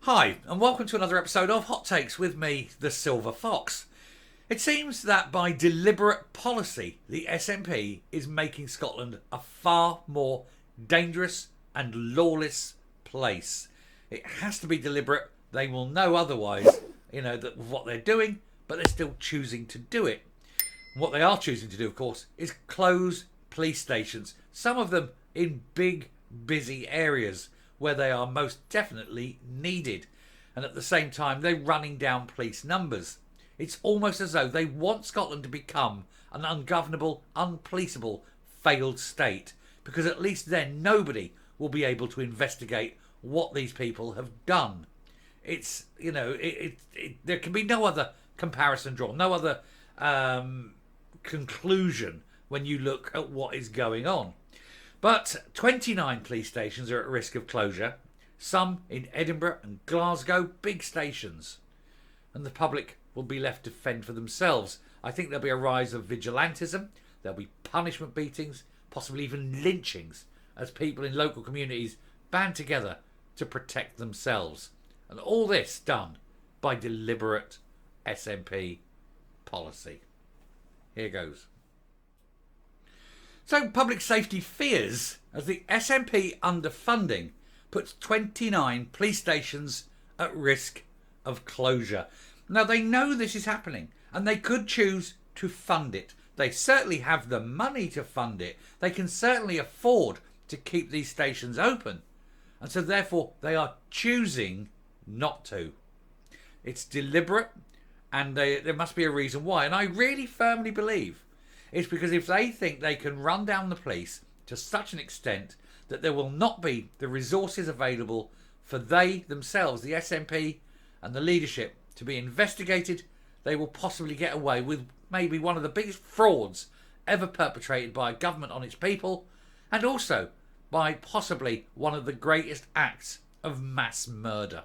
Hi, and welcome to another episode of Hot Takes with me, the Silver Fox. It seems that by deliberate policy, the SNP is making Scotland a far more dangerous and lawless place. It has to be deliberate. They will know otherwise, that what they're doing, but they're still choosing to do it. What they are choosing to do, of course, is close police stations, some of them in big, busy areas where they are most definitely needed. And at the same time, they're running down police numbers. It's almost as though they want Scotland to become an ungovernable, unpoliceable, failed state, because at least then nobody will be able to investigate what these people have done. It's, there can be no other comparison drawn, no other conclusion when you look at what is going on. But 29 police stations are at risk of closure, some in Edinburgh and Glasgow, big stations. And the public will be left to fend for themselves. I think there'll be a rise of vigilantism, there'll be punishment beatings, possibly even lynchings, as people in local communities band together to protect themselves. And all this done by deliberate SNP policy. Here goes. So public safety fears as the SNP underfunding puts 29 police stations at risk of closure. Now they know this is happening and they could choose to fund it. They certainly have the money to fund it. They can certainly afford to keep these stations open. And so therefore they are choosing not to. It's deliberate and there must be a reason why. And I really firmly believe it's because if they think they can run down the police to such an extent that there will not be the resources available for they themselves, the SNP and the leadership, to be investigated, they will possibly get away with maybe one of the biggest frauds ever perpetrated by a government on its people, and also by possibly one of the greatest acts of mass murder.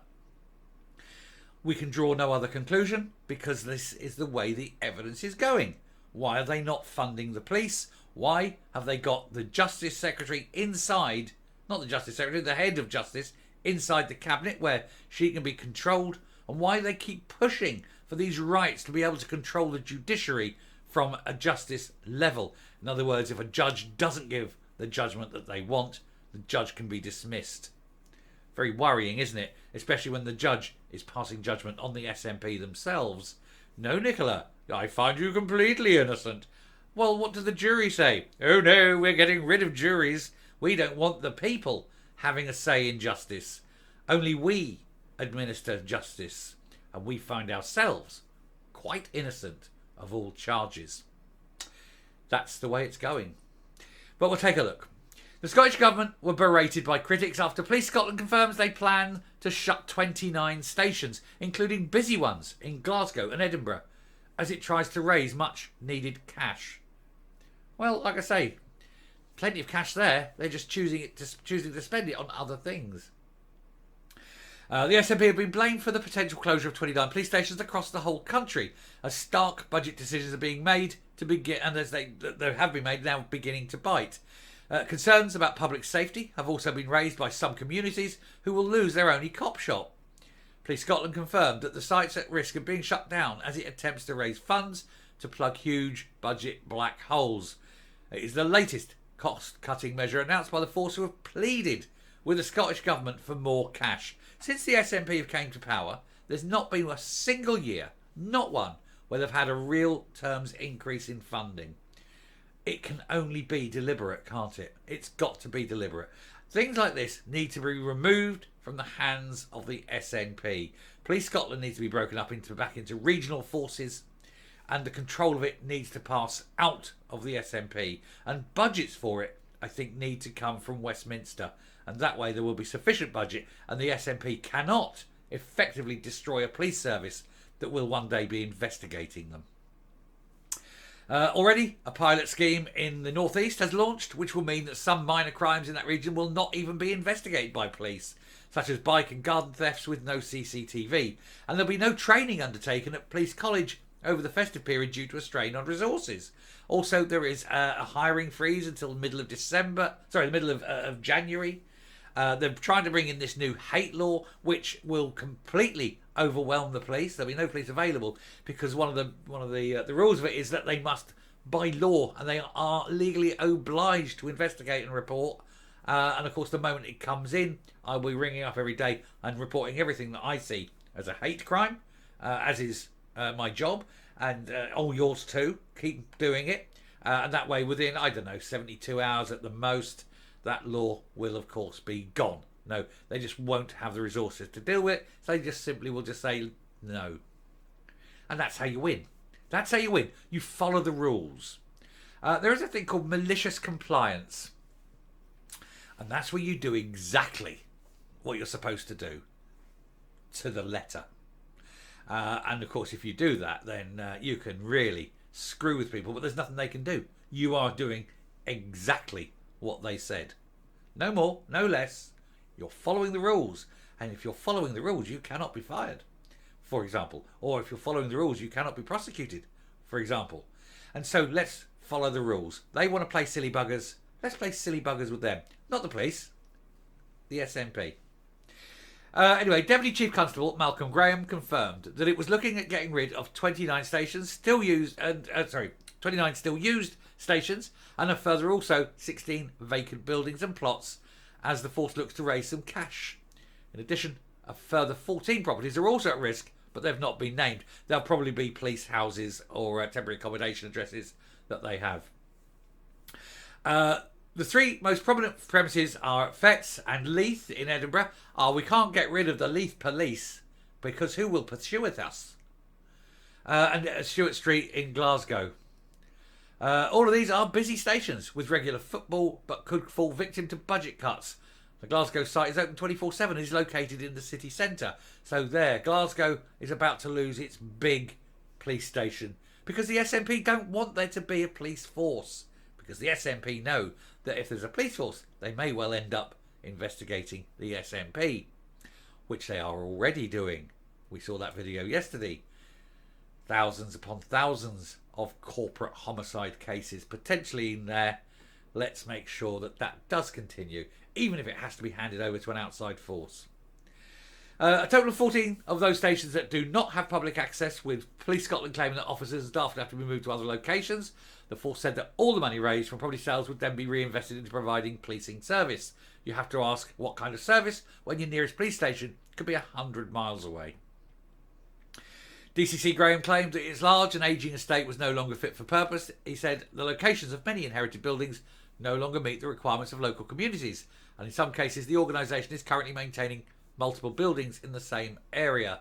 We can draw no other conclusion because this is the way the evidence is going. Why are they not funding the police? Why have they got the Justice Secretary inside, not the Justice Secretary, the head of Justice, inside the Cabinet where she can be controlled? And why they keep pushing for these rights to be able to control the judiciary from a justice level? In other words, if a judge doesn't give the judgment that they want, the judge can be dismissed. Very worrying, isn't it? Especially when the judge is passing judgment on the SNP themselves. No, Nicola, I find you completely innocent. Well, what does the jury say? Oh no, we're getting rid of juries. We don't want the people having a say in justice. Only we administer justice. And we find ourselves quite innocent of all charges. That's the way it's going. But we'll take a look. The Scottish Government were berated by critics after Police Scotland confirms they plan to shut 29 stations, including busy ones in Glasgow and Edinburgh, as it tries to raise much needed cash. Well, like I say, plenty of cash there. They're just choosing to spend it on other things. The SNP have been blamed for the potential closure of 29 police stations across the whole country, as stark budget decisions are being made to begin, and as they have been made, now beginning to bite. Concerns about public safety have also been raised by some communities who will lose their only cop shop. Police Scotland confirmed that the site's at risk of being shut down as it attempts to raise funds to plug huge budget black holes. It is the latest cost-cutting measure announced by the force who have pleaded with the Scottish Government for more cash. Since the SNP have came to power, there's not been a single year, not one, where they've had a real terms increase in funding. It can only be deliberate, can't it? It's got to be deliberate. Things like this need to be removed from the hands of the SNP. Police Scotland needs to be broken up back into regional forces, and the control of it needs to pass out of the SNP. And budgets for it, I think, need to come from Westminster. And that way there will be sufficient budget, and the SNP cannot effectively destroy a police service that will one day be investigating them. Already, a pilot scheme in the northeast has launched, which will mean that some minor crimes in that region will not even be investigated by police, such as bike and garden thefts with no CCTV. And there'll be no training undertaken at Police College over the festive period due to a strain on resources. Also, there is a hiring freeze until the middle of January. They're trying to bring in this new hate law, which will completely overwhelm the police. There'll be no police available because one of the rules of it is that they must, by law, and they are legally obliged to investigate and report. And of course, the moment it comes in, I'll be ringing up every day and reporting everything that I see as a hate crime, as is my job, and all yours too. Keep doing it. And that way, within, I don't know, 72 hours at the most, that law will, of course, be gone. No, they just won't have the resources to deal with it. So they just simply will just say no. And that's how you win. That's how you win. You follow the rules. There is a thing called malicious compliance. And that's where you do exactly what you're supposed to do to the letter. And of course, if you do that, then you can really screw with people, but there's nothing they can do. You are doing exactly what they said. No more, no less. You're following the rules. And if you're following the rules, you cannot be fired, for example. Or if you're following the rules, you cannot be prosecuted, for example. And so let's follow the rules. They want to play silly buggers. Let's play silly buggers with them. Not the police, the SNP. Anyway, Deputy Chief Constable Malcolm Graham confirmed that it was looking at getting rid of 29 stations still used, 29 still used stations, and a further also 16 vacant buildings and plots as the force looks to raise some cash. In addition, a further 14 properties are also at risk, but they've not been named. They'll probably be police houses or temporary accommodation addresses that they have. The three most prominent premises are Fetts and Leith in Edinburgh. We can't get rid of the Leith police because who will pursue us? And Stewart Street in Glasgow. All of these are busy stations with regular football, but could fall victim to budget cuts. The Glasgow site is open 24/7 and is located in the city centre. So there, Glasgow is about to lose its big police station because the SNP don't want there to be a police force. Because the SNP know that if there's a police force, they may well end up investigating the SNP, which they are already doing. We saw that video yesterday. Thousands upon thousands of corporate homicide cases potentially in there. Let's make sure that that does continue, even if it has to be handed over to an outside force. A total of 14 of those stations that do not have public access, with Police Scotland claiming that officers and staff would have to be moved to other locations. The force said that all the money raised from property sales would then be reinvested into providing policing service. You have to ask what kind of service when your nearest police station could be 100 miles away. DCC Graham claimed that its large and ageing estate was no longer fit for purpose. He said the locations of many inherited buildings no longer meet the requirements of local communities, and in some cases the organisation is currently maintaining multiple buildings in the same area.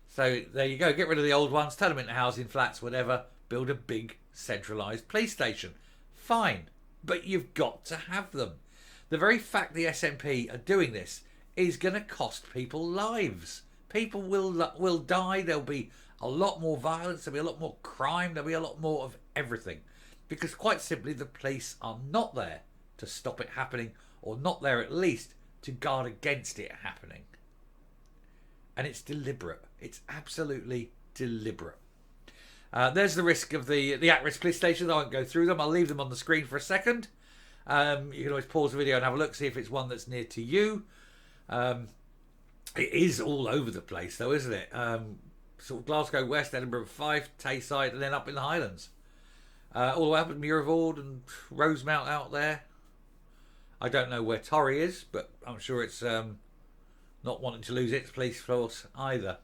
So there you go, get rid of the old ones, turn them into housing flats, whatever, build a big centralised police station. Fine, but you've got to have them. The very fact the SNP are doing this is going to cost people lives. People will die, there'll be a lot more violence, there'll be a lot more crime, there'll be a lot more of everything. Because quite simply the police are not there to stop it happening, or not there at least to guard against it happening. And it's deliberate. It's absolutely deliberate. There's the risk of the at-risk police stations. I won't go through them. I'll leave them on the screen for a second. You can always pause the video and have a look, see if it's one that's near to you. It is all over the place though, isn't it? Sort of Glasgow West, Edinburgh 5, Tayside, and then up in the Highlands. All the way up at Muirvoord and Rosemount out there. I don't know where Torry is, but I'm sure it's not wanting to lose its police force either.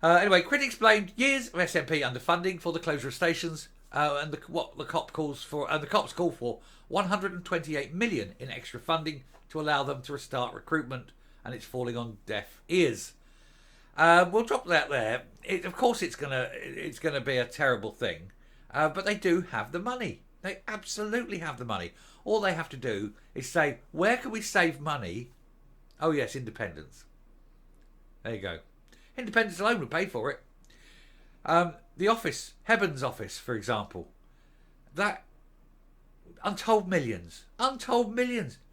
Anyway, critics blamed years of SNP underfunding for the closure of stations, and the cops call for 128 million in extra funding to allow them to restart recruitment, and it's falling on deaf ears. We'll drop that there. Of course, it's gonna be a terrible thing, but they do have the money. They absolutely have the money. All they have to do is say, where can we save money? Oh yes, independence. There you go. Independence alone would pay for it. The office, Heben's office, for example, that untold millions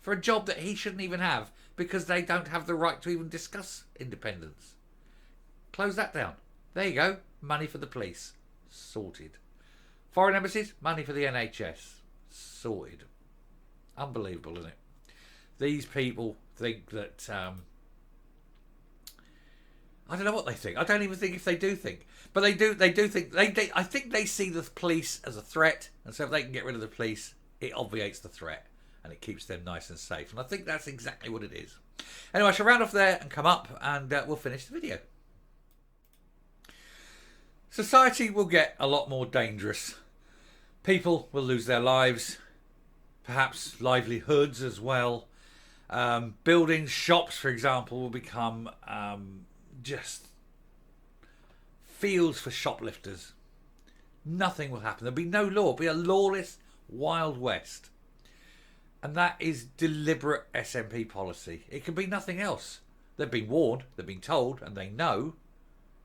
for a job that he shouldn't even have because they don't have the right to even discuss independence. Close that down. There you go. Money for the police. Sorted. Foreign embassies, money for the NHS. Sorted. Unbelievable, isn't it? These people think that I don't know what they think. I don't even think if they do think, but they do. They do think I think they see the police as a threat, and so if they can get rid of the police, it obviates the threat and it keeps them nice and safe. And I think that's exactly what it is. Anyway, I shall round off there and come up, and we'll finish the video. Society will get a lot more dangerous. People will lose their lives, perhaps livelihoods as well. Buildings, shops, for example, will become just fields for shoplifters. Nothing will happen. There'll be no law. It'll be a lawless Wild West. And that is deliberate SNP policy. It can be nothing else. They've been warned, they've been told, and they know,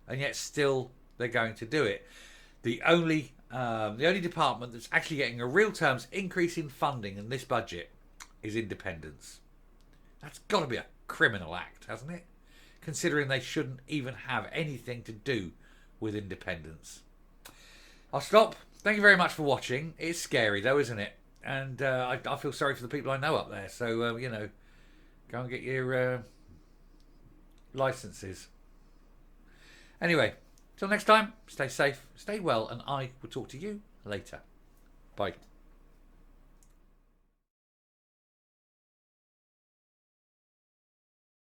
and yet still they're going to do it. The only department that's actually getting a real terms increase in funding in this budget is independence. That's got to be a criminal act, hasn't it? Considering they shouldn't even have anything to do with independence. I'll stop. Thank you very much for watching. It's scary though, isn't it? And I feel sorry for the people I know up there. So, go and get your licenses. Anyway, till next time, stay safe, stay well, and I will talk to you later. Bye.